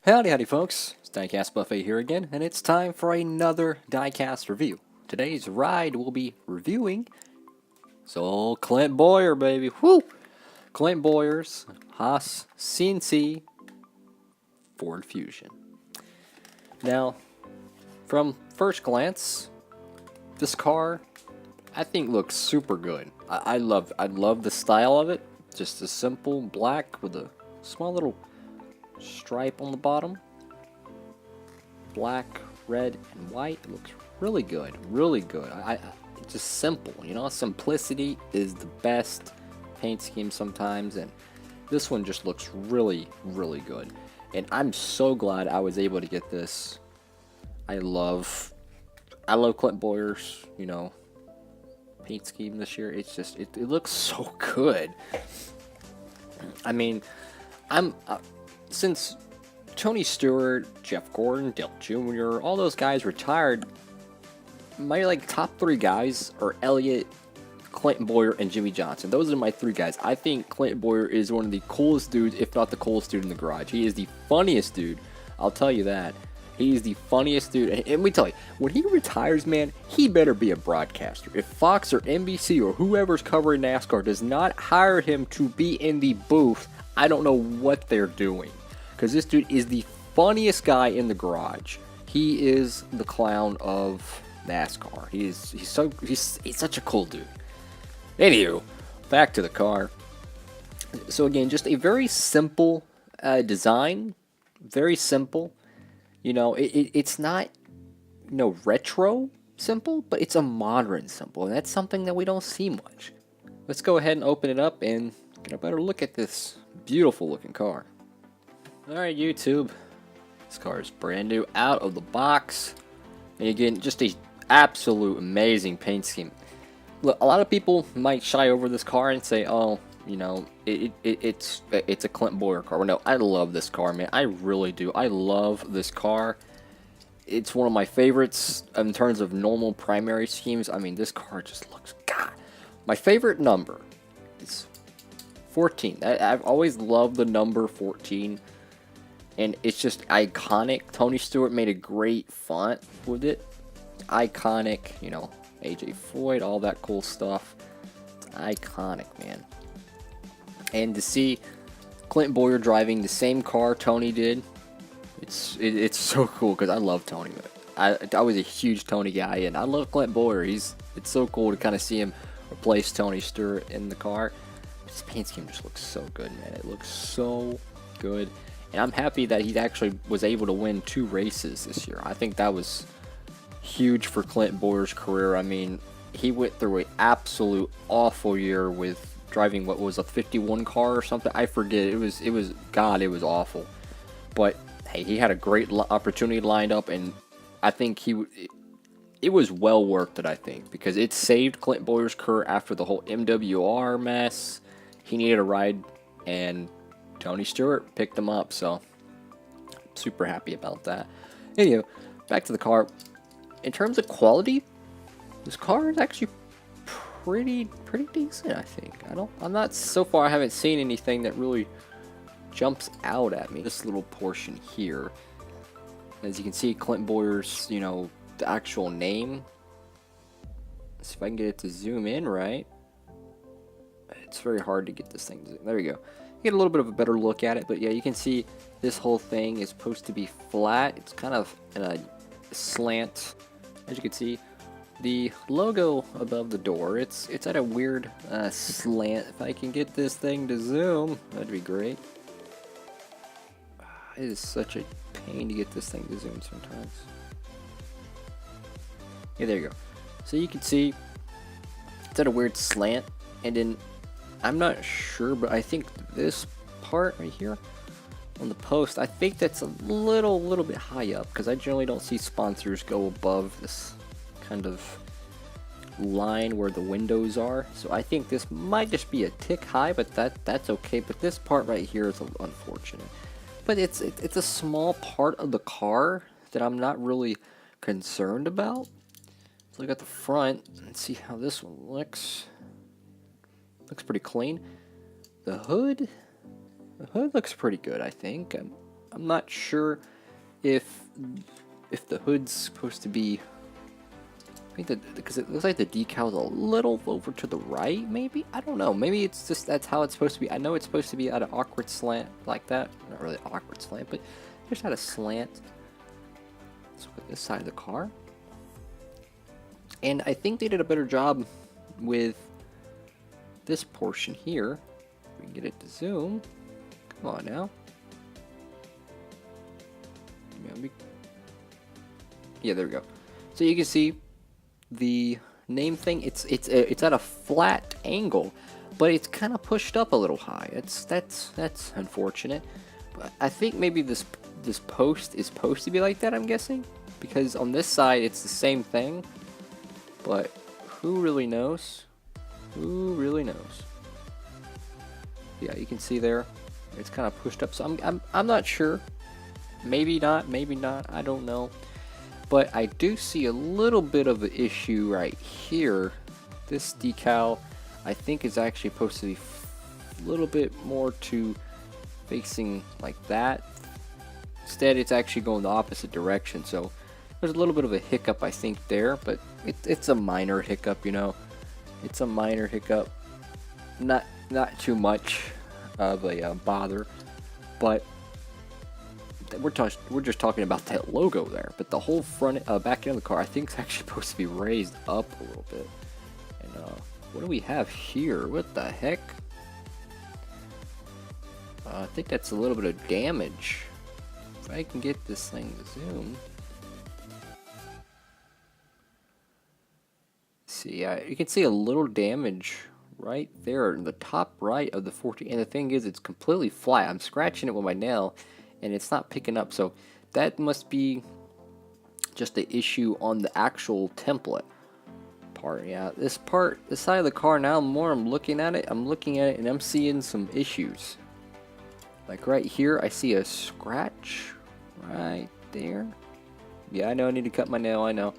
Howdy, howdy, folks. It's Diecastbuffet here again, and it's time for another Diecast review. Today's ride we'll be reviewing Clint Bowyer, baby. Woo! Clint Bowyer's Haas CNC Ford Fusion. Now, from first glance, this car I think looks super good. I love the style of it. Just a simple black with a small little stripe on the bottom. Black, red, and white. It looks really good. Really good. It's just simple. You know, simplicity is the best paint scheme sometimes, and this one just looks really, really good. And I'm so glad I was able to get this. I love Clint Bowyer's, paint scheme this year. It's just, it looks so good. I mean, since Tony Stewart, Jeff Gordon, Dale Jr., all those guys retired, my top three guys are Elliott, Clint Bowyer, and Jimmy Johnson. Those are my three guys. I think Clint Bowyer is one of the coolest dudes, if not the coolest dude in the garage. He is the funniest dude. I'll tell you that. He's the funniest dude. And let me tell you, when he retires, man, he better be a broadcaster. If Fox or NBC or whoever's covering NASCAR does not hire him to be in the booth, I don't know what they're doing. Because this dude is the funniest guy in the garage. He is the clown of NASCAR. He's such a cool dude. Anywho, back to the car. So again, just a very simple design. Very simple. It's not, retro simple, but it's a modern simple, and that's something that we don't see much. Let's go ahead and open it up and get a better look at this beautiful looking car. Alright, YouTube. This car is brand new out of the box. And again, just a absolute amazing paint scheme. Look, a lot of people might shy over this car and say, oh, it's a Clint Bowyer car. Well, no, I love this car, man. I really do. I love this car. It's one of my favorites in terms of normal primary schemes. I mean, this car just looks, God. My favorite number is 14. I've always loved the number 14. And it's just iconic. Tony Stewart made a great font with it. Iconic, AJ Foyt, all that cool stuff. Iconic, man. And to see Clint Bowyer driving the same car Tony did, it's so cool because I love Tony. I was a huge Tony guy, and I love Clint Bowyer. It's so cool to kind of see him replace Tony Stewart in the car. This paint scheme just looks so good, man. It looks so good. And I'm happy that he actually was able to win 2 races this year. I think that was huge for Clint Bowyer's career. I mean, he went through an absolute awful year with driving what was a 51 car or something. I forget. It was awful. But hey, he had a great opportunity lined up, and I think it was well worth it, I think, because it saved Clint Bowyer's career after the whole MWR mess. He needed a ride, and Tony Stewart picked him up, so I'm super happy about that. Anyway, back to the car. In terms of quality, this car is actually pretty decent, I think. I haven't seen anything that really jumps out at me. This little portion here, as you can see, Clint Bowyer's, the actual name. Let's see if I can get it to zoom in right. It's very hard to get this thing to zoom. There we go. Get a little bit of a better look at it, but yeah, you can see this whole thing is supposed to be flat. It's kind of in a slant, as you can see. The logo above the door, it's at a weird slant. If I can get this thing to zoom, that'd be great. It is such a pain to get this thing to zoom sometimes. Yeah, there you go. So you can see it's at a weird slant, and then I'm not sure, but I think this part right here on the post, I think that's a little bit high up, because I generally don't see sponsors go above this kind of line where the windows are. So I think this might just be a tick high, but that's okay. But this part right here is unfortunate. But it's a small part of the car that I'm not really concerned about. So look at the front and see how this one looks. Looks pretty clean. The hood looks pretty good, I think. I'm not sure if the hood's supposed to be. I think that because it looks like the decal's a little over to the right, maybe? I don't know. Maybe it's just that's how it's supposed to be. I know it's supposed to be at an awkward slant like that. Not really awkward slant, but just at a slant. Let's look at this side of the car. And I think they did a better job with this portion here. We can get it to zoom. Come on now. Yeah, there we go. So you can see the name thing. It's at a flat angle, but it's kind of pushed up a little high. That's unfortunate. But I think maybe this post is supposed to be like that. I'm guessing because on this side it's the same thing, but who really knows? Who really knows? Yeah, you can see there. It's kind of pushed up. So I'm not sure. Maybe not. Maybe not. I don't know. But I do see a little bit of an issue right here. This decal, I think, is actually supposed to be a little bit more to facing like that. Instead, it's actually going the opposite direction. So there's a little bit of a hiccup, I think, there. But it's a minor hiccup, you know. It's a minor hiccup. Not too much of a bother. But we're just talking about that logo there, but the whole front back end of the car I think is actually supposed to be raised up a little bit. And what do we have here? What the heck? I think that's a little bit of damage. If I can get this thing to zoom. See, you can see a little damage right there in the top right of the 14. And the thing is, it's completely flat. I'm scratching it with my nail, and it's not picking up. So that must be just the issue on the actual template part. Yeah, this part, this side of the car now, the more I'm looking at it, and I'm seeing some issues. Like right here, I see a scratch right there. Yeah, I know I need to cut my nail, I know.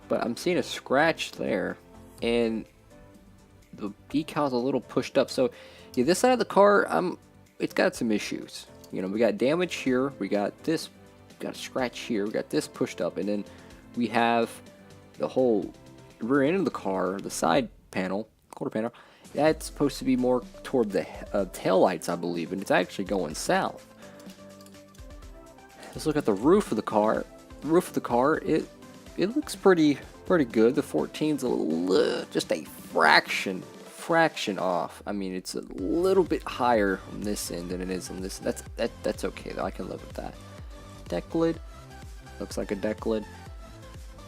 But I'm seeing a scratch there, and the decal's a little pushed up. So yeah, this side of the car, it's got some issues. You know, we got damage here, we got this, got a scratch here, we got this pushed up, and then we have the whole rear end of the car, the side panel, quarter panel, that's supposed to be more toward the tail lights, I believe, and it's actually going south. Let's look at the roof of the car. The roof of the car, it looks pretty good. The 14's a little, just a fraction off. I mean, it's a little bit higher on this end than it is on this. That's okay though. I can live with that. Deck lid looks like a deck lid,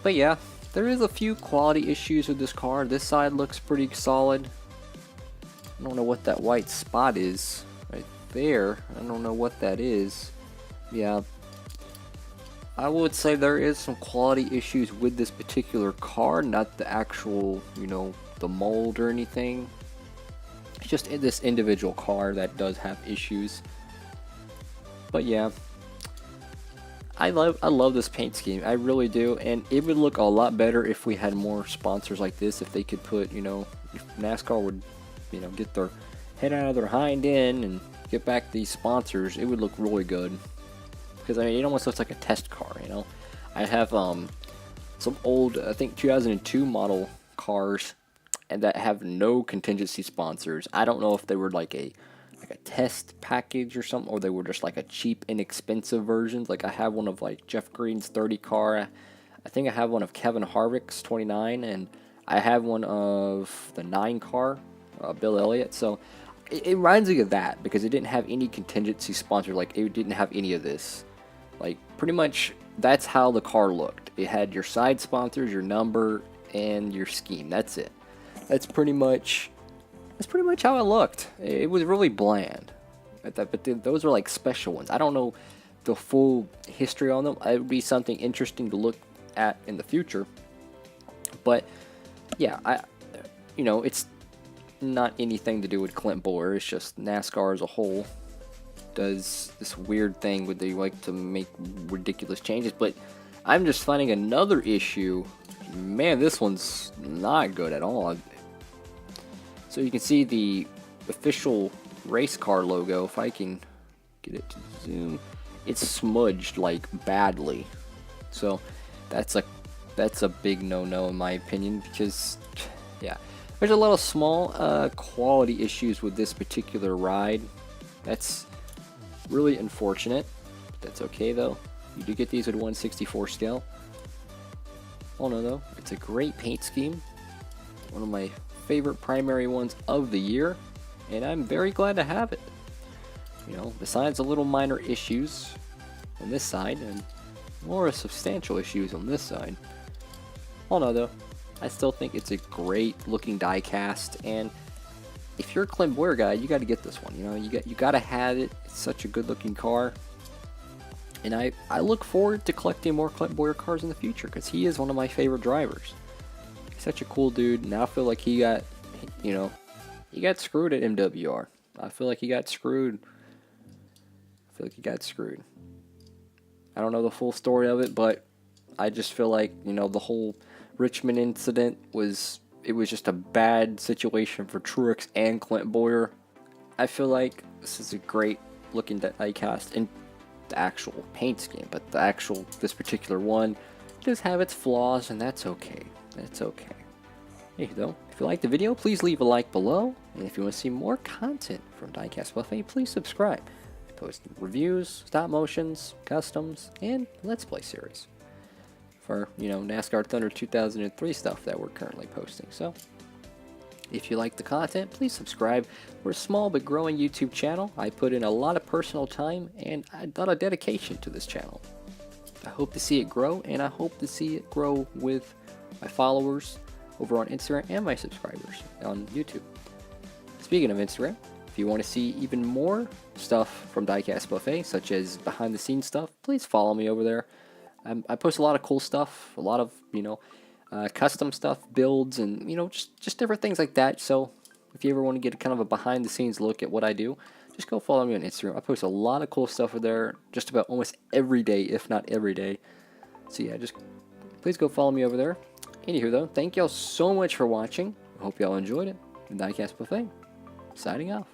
but yeah, there is a few quality issues with this car. This side looks pretty solid. I don't know what that white spot is right there. I don't know what that is. Yeah, I would say there is some quality issues with this particular car, not the actual, you know, the mold or anything. It's just in this individual car that does have issues. But yeah, I love this paint scheme. I really do, and it would look a lot better if we had more sponsors like this. If they could put, you know, if NASCAR would, you know, get their head out of their hind end and get back these sponsors, it would look really good. Because I mean, it almost looks like a test car, you know. I have some old, I think 2002 model cars, and that have no contingency sponsors. I don't know if they were like a test package or something, or they were just like a cheap, inexpensive versions. Like I have one of like Jeff Green's 30 car. I think I have one of Kevin Harvick's 29, and I have one of the 9 car, Bill Elliott. So it reminds me of that because it didn't have any contingency sponsor. Like it didn't have any of this. Like pretty much that's how the car looked. It had your side sponsors, your number, and your scheme. That's it. That's pretty much how it looked. It was really bland. But those were like special ones. I don't know the full history on them. It would be something interesting to look at in the future. But yeah, you know, it's not anything to do with Clint Bowyer. It's just NASCAR as a whole does this weird thing where they like to make ridiculous changes. But I'm just finding another issue. Man, this one's not good at all. So you can see the official race car logo. If I can get it to zoom. It's smudged like badly, so that's a big no-no in my opinion, because yeah, there's a lot of small quality issues with this particular ride. That's really unfortunate. That's okay though. You do get these at 1/64 scale. Oh no, though, it's a great paint scheme. One of my favorite primary ones of the year, and I'm very glad to have it. You know, besides the little minor issues on this side, and more substantial issues on this side. Oh no, though, I still think it's a great looking die cast, and if you're a Clint Bowyer guy, you got to get this one. You know, you got to have it. It's such a good looking car. And I look forward to collecting more Clint Bowyer cars in the future, because he is one of my favorite drivers. He's such a cool dude, and I feel like he got, you know, he got screwed at MWR. I feel like he got screwed. I don't know the full story of it, but I just feel like, you know, the whole Richmond incident was just a bad situation for Truex and Clint Bowyer. I feel like this is a great looking diecast in the actual paint scheme, but this particular one does have its flaws, and that's okay. That's okay. Hey, though, if you liked the video, please leave a like below, and if you want to see more content from Diecastbuffet, please subscribe. I post reviews, stop motions, customs, and Let's Play series for, you know, NASCAR Thunder 2003 stuff that we're currently posting. So if you like the content, please subscribe. We're a small but growing YouTube channel. I put in a lot of personal time and a lot of dedication to this channel. I hope to see it grow, and I hope to see it grow with my followers over on Instagram and my subscribers on YouTube. Speaking of Instagram, if you want to see even more stuff from Diecastbuffet, such as behind the scenes stuff, please follow me over there. I post a lot of cool stuff, a lot of, you know, custom stuff, builds, and, you know, just different things like that. So if you ever want to get kind of a behind the scenes look at what I do, just go follow me on Instagram. I post a lot of cool stuff over there just about almost every day, if not every day. So yeah, just please go follow me over there. Anywho, though, thank y'all so much for watching. I hope y'all enjoyed it. Diecastbuffet, signing off.